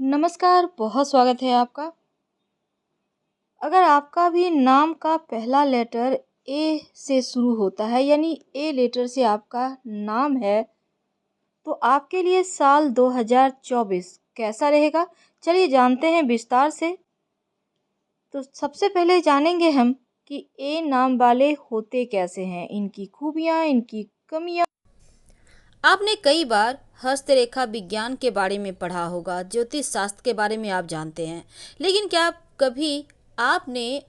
नमस्कार, बहुत स्वागत है आपका। अगर आपका भी नाम का पहला लेटर ए से शुरू होता है यानी ए लेटर से आपका नाम है, तो आपके लिए साल 2024 कैसा रहेगा? चलिए जानते हैं विस्तार से। तो सबसे पहले जानेंगे हम कि ए नाम वाले होते कैसे हैं, इनकी खूबियाँ, इनकी कमियाँ। आपने कई बार हस्तरेखा विज्ञान के बारे में पढ़ा होगा, ज्योतिष शास्त्र के बारे में आप जानते हैं, लेकिन क्या कभी आपने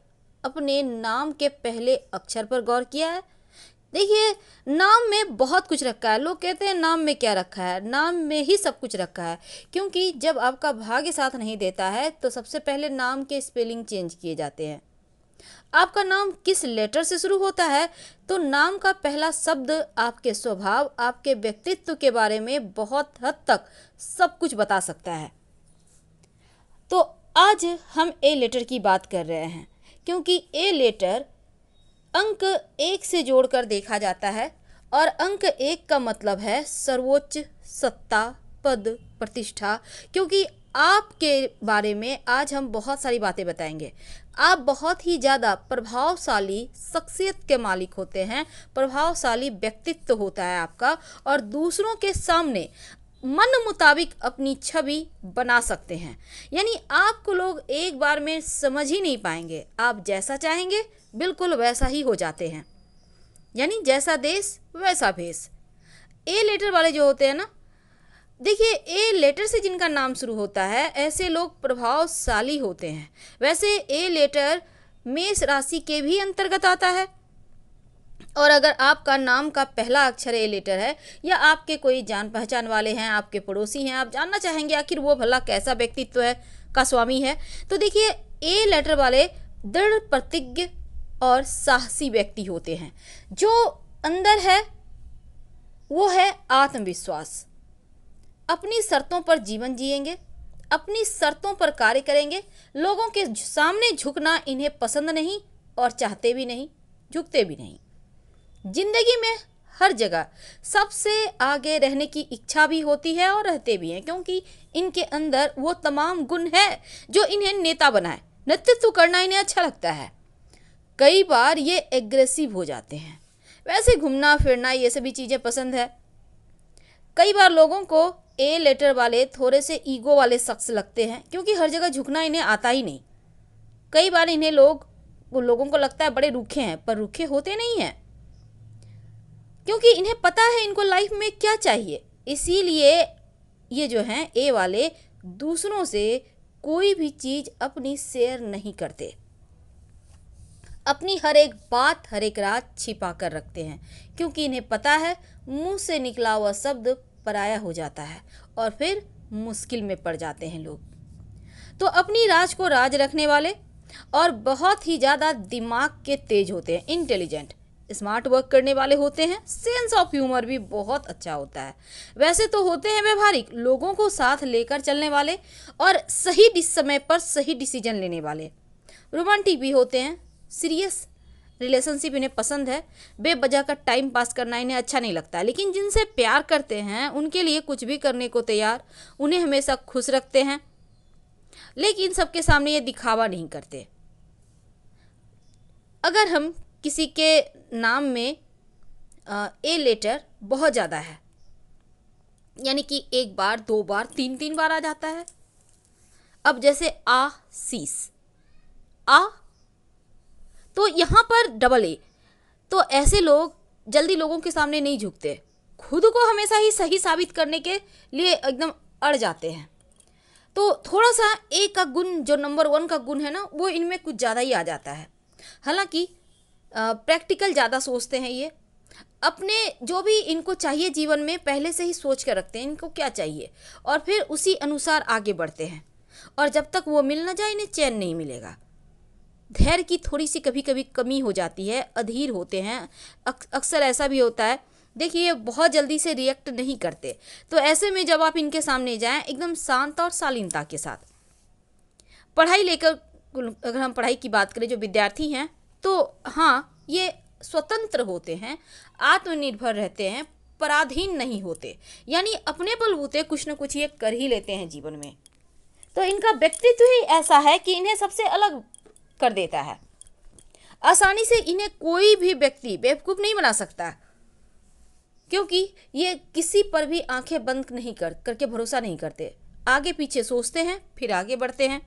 अपने नाम के पहले अक्षर पर गौर किया है? देखिए, नाम में बहुत कुछ रखा है। लोग कहते हैं नाम में क्या रखा है, नाम में ही सब कुछ रखा है। क्योंकि जब आपका भाग्य साथ नहीं देता है तो सबसे पहले नाम के स्पेलिंग चेंज किए जाते हैं। आपका नाम किस लेटर से शुरू होता है, तो नाम का पहला शब्द आपके स्वभाव, आपके व्यक्तित्व के बारे में बहुत हद तक सब कुछ बता सकता है। तो आज हम ए लेटर की बात कर रहे हैं, क्योंकि ए लेटर अंक 1 से जोड़कर देखा जाता है और अंक 1 का मतलब है सर्वोच्च, सत्ता, पद, प्रतिष्ठा। क्योंकि आपके बारे में आज हम बहुत सारी बातें बताएंगे। आप बहुत ही ज़्यादा प्रभावशाली शख्सियत के मालिक होते हैं, प्रभावशाली व्यक्तित्व होता है आपका, और दूसरों के सामने मन मुताबिक अपनी छवि बना सकते हैं। यानी आपको लोग एक बार में समझ ही नहीं पाएंगे, आप जैसा चाहेंगे बिल्कुल वैसा ही हो जाते हैं। यानी जैसा देश वैसा भेष। ए लेटर वाले जो होते हैं ना, देखिए, ए लेटर से जिनका नाम शुरू होता है ऐसे लोग प्रभावशाली होते हैं। वैसे ए लेटर मेष राशि के भी अंतर्गत आता है, और अगर आपका नाम का पहला अक्षर ए लेटर है या आपके कोई जान पहचान वाले हैं, आपके पड़ोसी हैं, आप जानना चाहेंगे आखिर वो भला कैसा व्यक्तित्व है का स्वामी है, तो देखिए, ए लेटर वाले दृढ़ प्रतिज्ञ और साहसी व्यक्ति होते हैं। जो अंदर है वो है आत्मविश्वास। अपनी शर्तों पर जीवन जिएंगे, अपनी शर्तों पर कार्य करेंगे। लोगों के सामने झुकना इन्हें पसंद नहीं और चाहते भी नहीं, झुकते भी नहीं। जिंदगी में हर जगह सबसे आगे रहने की इच्छा भी होती है और रहते भी हैं, क्योंकि इनके अंदर वो तमाम गुण है जो इन्हें नेता बनाए। नेतृत्व करना इन्हें अच्छा लगता है। कई बार ये एग्रेसिव हो जाते हैं। वैसे घूमना फिरना ये सभी चीज़ें पसंद है। कई बार लोगों को ए लेटर वाले थोड़े से ईगो वाले शख्स लगते हैं, क्योंकि हर जगह झुकना इन्हें आता ही नहीं। कई बार इन्हें लोगों को लगता है बड़े रूखे हैं, पर रूखे होते नहीं हैं, क्योंकि इन्हें पता है इनको लाइफ में क्या चाहिए। इसीलिए ये जो हैं ए वाले दूसरों से कोई भी चीज़ अपनी शेयर नहीं करते। अपनी हर एक बात, हर एक रात छिपा कर रखते हैं, क्योंकि इन्हें पता है मुंह से निकला हुआ शब्द पराया हो जाता है और फिर मुश्किल में पड़ जाते हैं लोग। तो अपनी राज को राज रखने वाले और बहुत ही ज़्यादा दिमाग के तेज होते हैं, इंटेलिजेंट, स्मार्ट वर्क करने वाले होते हैं। सेंस ऑफ ह्यूमर भी बहुत अच्छा होता है। वैसे तो होते हैं व्यवहारिक, लोगों को साथ लेकर चलने वाले और सही समय पर सही डिसीजन लेने वाले। रोमांटिक भी होते हैं, सीरियस रिलेशनशिप इन्हें पसंद है। बेवजह का टाइम पास करना इन्हें अच्छा नहीं लगता है, लेकिन जिनसे प्यार करते हैं उनके लिए कुछ भी करने को तैयार, उन्हें हमेशा खुश रखते हैं, लेकिन सबके सामने ये दिखावा नहीं करते। अगर हम किसी के नाम में ए लेटर बहुत ज़्यादा है, यानी कि एक बार, दो बार, तीन बार आ जाता है। अब जैसे आशीष, आ, तो यहाँ पर डबल ए, तो ऐसे लोग जल्दी लोगों के सामने नहीं झुकते, खुद को हमेशा ही सही साबित करने के लिए एकदम अड़ जाते हैं। तो थोड़ा सा ए का गुण, जो नंबर 1 का गुण है ना, वो इनमें कुछ ज़्यादा ही आ जाता है। हालांकि प्रैक्टिकल ज़्यादा सोचते हैं ये, अपने जो भी इनको चाहिए जीवन में पहले से ही सोच कर रखते हैं इनको क्या चाहिए, और फिर उसी अनुसार आगे बढ़ते हैं। और जब तक वो मिल ना जाए इन्हें चैन नहीं मिलेगा। धैर्य की थोड़ी सी कभी कभी कमी हो जाती है, अधीर होते हैं। अक्सर ऐसा भी होता है, देखिए, बहुत जल्दी से रिएक्ट नहीं करते। तो ऐसे में जब आप इनके सामने जाएं एकदम शांत और शालीनता के साथ। पढ़ाई लेकर अगर हम पढ़ाई की बात करें, जो विद्यार्थी हैं, तो हाँ, ये स्वतंत्र होते हैं, आत्मनिर्भर रहते हैं, पराधीन नहीं होते। यानी अपने बलबूते कुछ न कुछ ये कर ही लेते हैं जीवन में। तो इनका व्यक्तित्व ही ऐसा है कि इन्हें सबसे अलग कर देता है। आसानी से इन्हें कोई भी व्यक्ति बेवकूफ़ नहीं बना सकता, क्योंकि ये किसी पर भी आंखें बंद नहीं करके भरोसा नहीं करते। आगे पीछे सोचते हैं, फिर आगे बढ़ते हैं।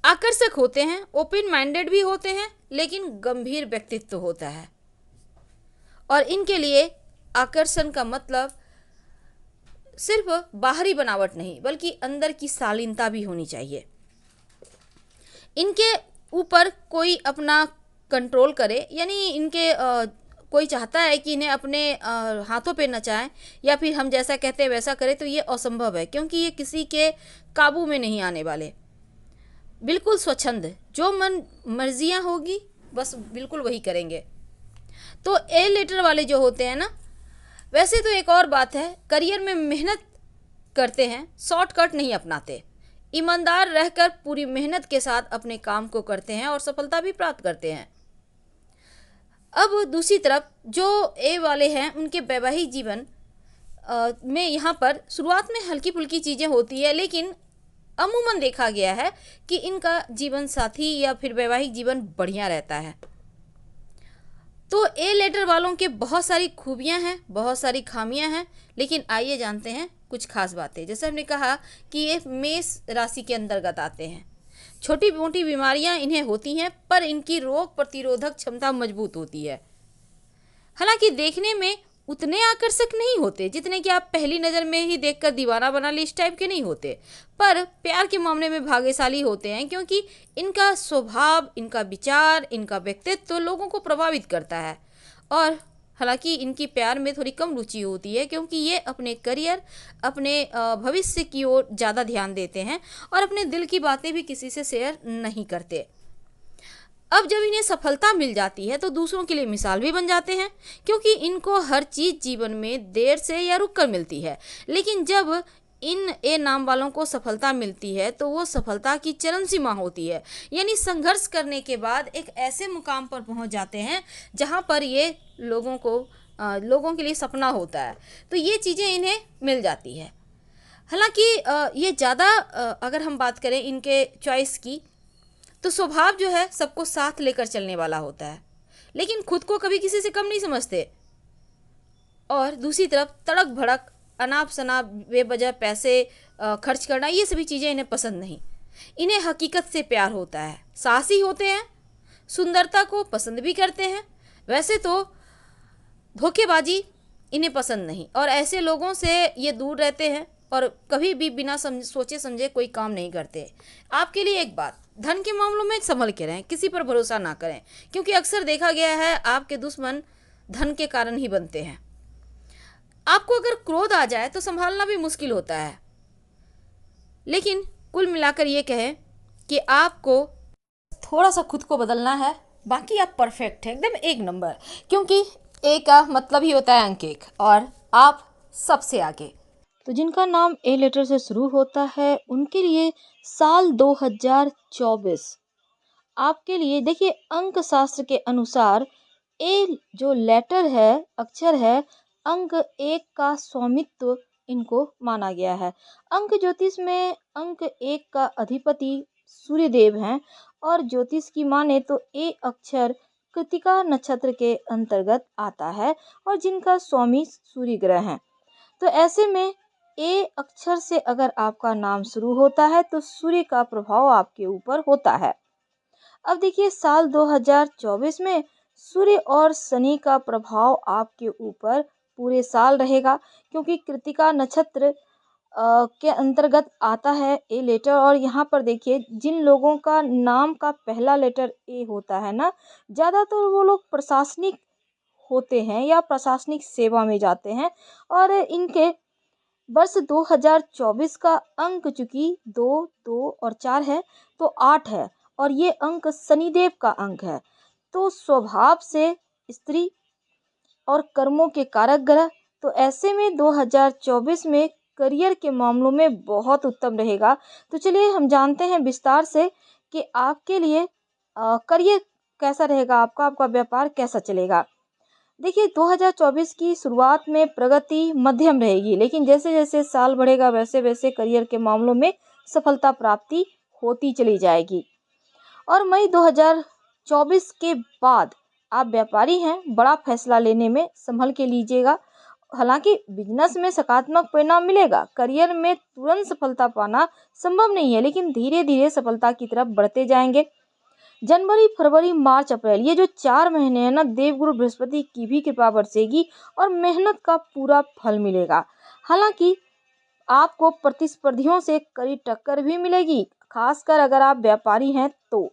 आकर्षक होते हैं, ओपन माइंडेड भी होते हैं, लेकिन गंभीर व्यक्तित्व होता है। और इनके लिए आकर्षण का मतलब सिर्फ बाहरी बनावट नहीं, बल्कि अंदर की शालीनता भी होनी चाहिए। इनके ऊपर कोई अपना कंट्रोल करे, यानी इनके कोई चाहता है कि इन्हें अपने हाथों पे नचाएं या फिर हम जैसा कहते हैं वैसा करें, तो ये असंभव है, क्योंकि ये किसी के काबू में नहीं आने वाले। बिल्कुल स्वच्छंद, जो मन मर्जियाँ होगी बस बिल्कुल वही करेंगे। तो ए लेटर वाले जो होते हैं ना, वैसे तो एक और बात है, करियर में मेहनत करते हैं, शॉर्टकट नहीं अपनाते, ईमानदार रहकर पूरी मेहनत के साथ अपने काम को करते हैं और सफलता भी प्राप्त करते हैं। अब दूसरी तरफ जो ए वाले हैं, उनके वैवाहिक जीवन में यहाँ पर शुरुआत में हल्की फुल्की चीज़ें होती है, लेकिन अमूमन देखा गया है कि इनका जीवन साथी या फिर वैवाहिक जीवन बढ़िया रहता है। तो ए लेटर वालों के बहुत सारी खूबियां हैं, बहुत सारी खामियां हैं, लेकिन आइए जानते हैं कुछ खास बातें। जैसे हमने कहा कि ये मेष राशि के अंतर्गत आते हैं। छोटी मोटी बीमारियां इन्हें होती हैं, पर इनकी रोग प्रतिरोधक क्षमता मजबूत होती है। हालांकि देखने में उतने आकर्षक नहीं होते जितने कि आप पहली नज़र में ही देखकर दीवाना बना ले, इस टाइप के नहीं होते, पर प्यार के मामले में भाग्यशाली होते हैं, क्योंकि इनका स्वभाव, इनका विचार, इनका व्यक्तित्व लोगों को प्रभावित करता है। और हालांकि इनकी प्यार में थोड़ी कम रुचि होती है, क्योंकि ये अपने करियर, अपने भविष्य की ओर ज़्यादा ध्यान देते हैं और अपने दिल की बातें भी किसी से शेयर नहीं करते। अब जब इन्हें सफलता मिल जाती है तो दूसरों के लिए मिसाल भी बन जाते हैं, क्योंकि इनको हर चीज़ जीवन में देर से या रुक कर मिलती है। लेकिन जब इन ए नाम वालों को सफलता मिलती है तो वो सफलता की चरम सीमा होती है, यानी संघर्ष करने के बाद एक ऐसे मुकाम पर पहुंच जाते हैं जहां पर ये लोगों के लिए सपना होता है। तो ये चीज़ें इन्हें मिल जाती है। हालांकि ये ज़्यादा अगर हम बात करें इनके चॉइस की, तो स्वभाव जो है सबको साथ लेकर चलने वाला होता है, लेकिन खुद को कभी किसी से कम नहीं समझते। और दूसरी तरफ तड़क भड़क, अनाप शनाप, बेवजह पैसे खर्च करना, ये सभी चीज़ें इन्हें पसंद नहीं। इन्हें हकीकत से प्यार होता है, साहसी होते हैं, सुंदरता को पसंद भी करते हैं। वैसे तो धोखेबाजी इन्हें पसंद नहीं, और ऐसे लोगों से ये दूर रहते हैं और कभी भी बिना सोचे समझे कोई काम नहीं करते। आपके लिए एक बात, धन के मामलों में संभल के रहें, किसी पर भरोसा ना करें, क्योंकि अक्सर देखा गया है आपके दुश्मन धन के कारण ही बनते हैं। आपको अगर क्रोध आ जाए तो संभालना भी मुश्किल होता है, लेकिन कुल मिलाकर ये कहें कि आपको थोड़ा सा खुद को बदलना है, बाकी आप परफेक्ट हैं, एकदम एक नंबर, क्योंकि ए का मतलब ही होता है अंक एक, और आप सबसे आगे। तो जिनका नाम ए लेटर से शुरू होता है उनके लिए साल 2024 आपके लिए, देखिए अंक शास्त्र के अनुसार ए जो लेटर है, अक्षर है, अंक एक का स्वामित्व इनको माना गया है। अंक ज्योतिष में अंक एक का अधिपति सूर्यदेव हैं, और ज्योतिष की माने तो ए अक्षर कृतिका नक्षत्र के अंतर्गत आता है और जिनका स्वामी सूर्य ग्रह हैं। तो ऐसे में ए अक्षर से अगर आपका नाम शुरू होता है तो सूर्य का प्रभाव आपके ऊपर होता है। अब देखिए साल 2024 में सूर्य और शनि का प्रभाव आपके ऊपर पूरे साल रहेगा, क्योंकि कृतिका नक्षत्र के अंतर्गत आता है ए लेटर। और यहाँ पर देखिए जिन लोगों का नाम का पहला लेटर ए होता है ना, ज़्यादातर वो लोग प्रशासनिक होते हैं या प्रशासनिक सेवा में जाते हैं। और इनके वर्ष 2024 का अंक चूंकि 2, 2 और 4 है तो 8 है, और ये अंक शनिदेव का अंक है। तो स्वभाव से स्त्री और कर्मों के कारक ग्रह, तो ऐसे में 2024 में करियर के मामलों में बहुत उत्तम रहेगा। तो चलिए हम जानते हैं विस्तार से कि आपके लिए करियर कैसा रहेगा, आपका व्यापार कैसा चलेगा। देखिए 2024 की शुरुआत में प्रगति मध्यम रहेगी, लेकिन जैसे जैसे साल बढ़ेगा वैसे वैसे करियर के मामलों में सफलता प्राप्ति होती चली जाएगी। और मई 2024 के बाद आप व्यापारी हैं, बड़ा फैसला लेने में संभल के लीजिएगा। हालांकि बिजनेस में सकारात्मक परिणाम मिलेगा। करियर में तुरंत सफलता पाना संभव नहीं है, लेकिन धीरे धीरे सफलता की तरफ बढ़ते जाएंगे। जनवरी, फरवरी, मार्च, अप्रैल, ये जो 4 महीने हैं ना, देवगुरु बृहस्पति की भी कृपा बरसेगी और मेहनत का पूरा फल मिलेगा। हालांकि आपको प्रतिस्पर्धियों से कड़ी टक्कर भी मिलेगी, खासकर अगर आप व्यापारी हैं तो।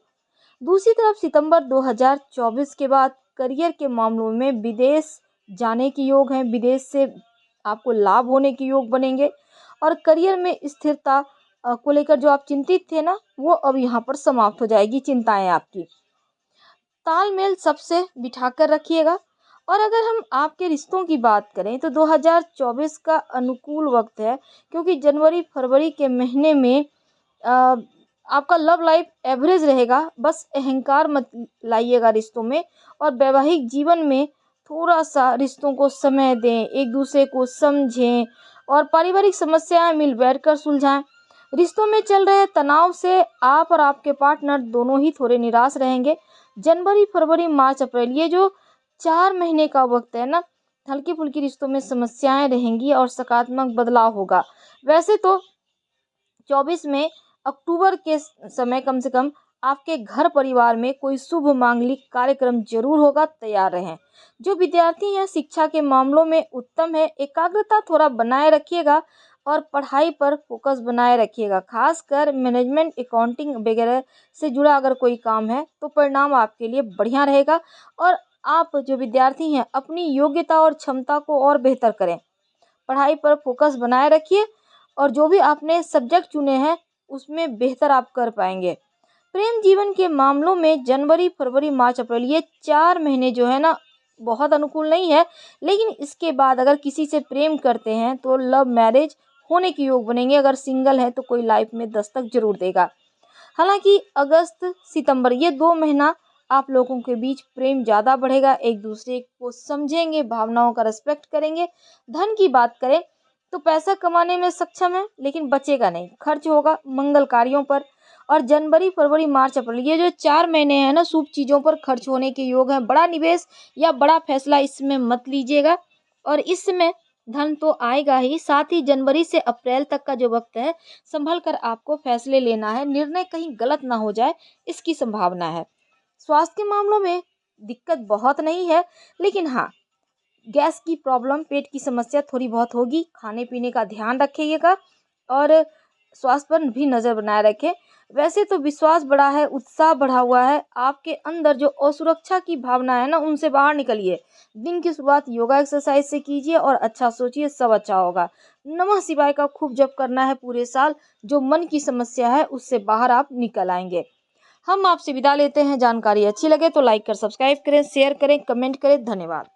दूसरी तरफ सितंबर 2024 के बाद करियर के मामलों में विदेश जाने के योग हैं, विदेश से आपको लाभ होने के योग बनेंगे। और करियर में स्थिरता को लेकर जो आप चिंतित थे ना, वो अब यहाँ पर समाप्त हो जाएगी चिंताएं आपकी। तालमेल सबसे बिठाकर रखिएगा। और अगर हम आपके रिश्तों की बात करें तो 2024 का अनुकूल वक्त है, क्योंकि जनवरी फरवरी के महीने में आपका लव लाइफ एवरेज रहेगा। बस अहंकार मत लाइएगा रिश्तों में, और वैवाहिक जीवन में थोड़ा सा रिश्तों को समय दें, एक दूसरे को समझें और पारिवारिक समस्याएं मिल बैठकर सुलझाएं। रिश्तों में चल रहे तनाव से आप और आपके पार्टनर दोनों ही थोड़े निराश रहेंगे। जनवरी, फरवरी, मार्च, अप्रैल, ये जो 4 महीने का वक्त है ना, हल्की फुल्की रिश्तों में समस्याएं रहेंगी और सकारात्मक बदलाव होगा। वैसे तो 24 में अक्टूबर के समय कम से कम आपके घर परिवार में कोई शुभ मांगलिक कार्यक्रम जरूर होगा, तैयार रहें। जो विद्यार्थी हैं शिक्षा के मामलों में उत्तम है, एकाग्रता थोड़ा बनाए रखिएगा और पढ़ाई पर फोकस बनाए रखिएगा। खासकर मैनेजमेंट, अकाउंटिंग वगैरह से जुड़ा अगर कोई काम है तो परिणाम आपके लिए बढ़िया रहेगा। और आप जो विद्यार्थी हैं अपनी योग्यता और क्षमता को और बेहतर करें, पढ़ाई पर फोकस बनाए रखिए और जो भी आपने सब्जेक्ट चुने हैं उसमें बेहतर आप कर पाएंगे। प्रेम जीवन के मामलों में जनवरी, फरवरी, मार्च, अप्रैल, ये 4 महीने जो है ना बहुत अनुकूल नहीं है, लेकिन इसके बाद अगर किसी से प्रेम करते हैं तो लव मैरिज होने के योग बनेंगे। अगर सिंगल है तो कोई लाइफ में दस्तक जरूर देगा। हालांकि अगस्त, सितंबर, ये 2 महीना आप लोगों के बीच प्रेम ज़्यादा बढ़ेगा, एक दूसरे को समझेंगे, भावनाओं का रिस्पेक्ट करेंगे। धन की बात करें तो पैसा कमाने में सक्षम है, लेकिन बचेगा नहीं, खर्च होगा मंगल कार्यों पर। और जनवरी, फरवरी, मार्च, अप्रैल, ये जो 4 महीने हैं ना, शुभ चीज़ों पर खर्च होने के योग हैं। बड़ा निवेश या बड़ा फैसला इसमें मत लीजिएगा, और इसमें धन तो आएगा ही, साथ ही जनवरी से अप्रैल तक का जो वक्त है संभल कर आपको फैसले लेना है, निर्णय कहीं गलत ना हो जाए इसकी संभावना है। स्वास्थ्य के मामलों में दिक्कत बहुत नहीं है, लेकिन हाँ, गैस की प्रॉब्लम, पेट की समस्या थोड़ी बहुत होगी। खाने पीने का ध्यान रखिएगा और स्वास्थ्य पर भी नज़र बनाए रखें। वैसे तो विश्वास बढ़ा है, उत्साह बढ़ा हुआ है, आपके अंदर जो असुरक्षा की भावना है ना, उनसे बाहर निकलिए। दिन की शुरुआत योगा एक्सरसाइज से कीजिए और अच्छा सोचिए, सब अच्छा होगा। नमः शिवाय का खूब जप करना है पूरे साल, जो मन की समस्या है उससे बाहर आप निकल आएंगे। हम आपसे विदा लेते हैं। जानकारी अच्छी लगे तो लाइक कर सब्सक्राइब करें, शेयर करें, कमेंट करें। धन्यवाद।